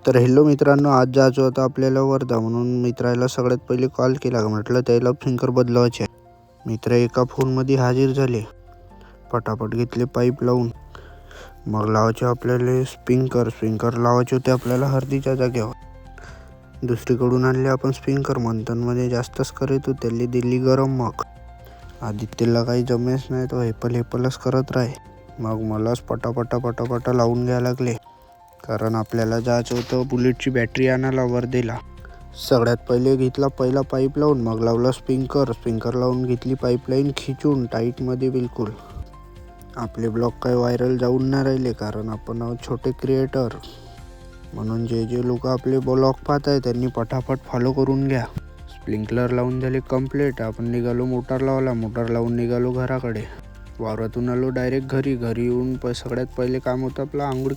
तर हॅलो मित्रांनो, आज जायचं होतं आपल्याला वर्धा, म्हणून मित्राला सगळ्यात पहिले कॉल केला. म्हटलं त्याला फिंगर बदलावायचे. मित्र एका फोनमध्ये हाजीर झाले. पटापट घेतले पाईप लावून. मग लावायचे आपल्याला स्प्रिंकर लावायचे होते आपल्याला हळदीच्या जागेवर. दुसरीकडून आणले आपण स्प्रिंकर. मंथनमध्ये जास्तच करत होते, त्याला दिली गरम. मग आदित्यला काही जमेच नाही, तो हेपलच करत राहे. मग मलाच पटापटा लावून घ्यायला लागले, कारण आपल्याला जायचं होतं बुलेटची बॅटरी आणायला वर्धेला. सगळ्यात पहिले घेतला पाईप लावून, मग लावला स्प्रिंकर लावून घेतली पाईपलाईन खिचून टाईटमध्ये बिलकुल. आपले ब्लॉग काही व्हायरल जाऊन नाही राहिले, कारण आपण आहोत छोटे क्रिएटर. म्हणून जे लोक आपले ब्लॉग पाहत आहे त्यांनी पटापट फॉलो करून घ्या. स्प्रिंकलर लावून झाले कंप्लीट. आपण निघालो मोटर लावून निघालो घराकडे. वावरातून आलो डायरेक्ट घरी येऊन सगळ्यात पहिले काम होतं आपलं आंघोळ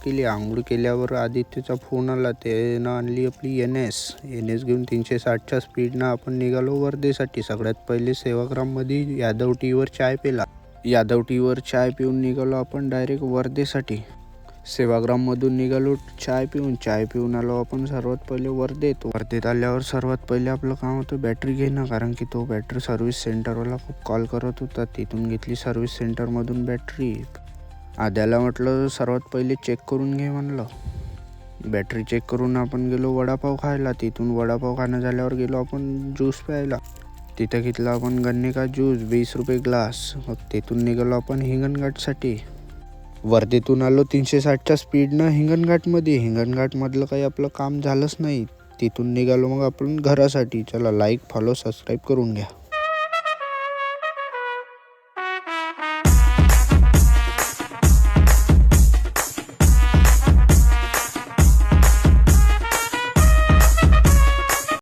केल्यावर आदित्यचा फोन आला. त्यानं आणली आपली NS घेऊन 360च्या स्पीडनं आपण निघालो वर्धेसाठी. सगळ्यात पहिले सेवाग्राममध्ये यादव टीवर चाय पिला. यादव टीवर चाय पिऊन निघालो आपण डायरेक्ट वर्धेसाठी. सेवाग्राममधून निघालो चाय पिऊन आलो आपण सर्वात पहिले वर्धेत आल्यावर सर्वात पहिले आपलं काम होतं बॅटरी घेणं, कारण की तो बॅटरी सर्व्हिस सेंटरवाला खूप कॉल करत होता. तिथून घेतली सर्व्हिस सेंटरमधून बॅटरी. आद्याला म्हटलं सर्वात पहिले चेक करून घे म्हणलं. बॅटरी चेक करून आपण गेलो वडापाव खायला. तिथून वडापाव खाणं झाल्यावर गेलो आपण ज्यूस प्यायला. तिथं घेतला आपण गन्ने का ज्यूस 20 रुपये ग्लास. मग तिथून निघालो आपण हिंगणघाटसाठी. वर्धेतून आलो 360च्या स्पीडनं हिंगणघाटमधलं काही आपलं काम झालंच नाही. तिथून निघालो मग आपण घरासाठी. चला लाईक, फॉलो, सबस्क्राईब करून घ्या.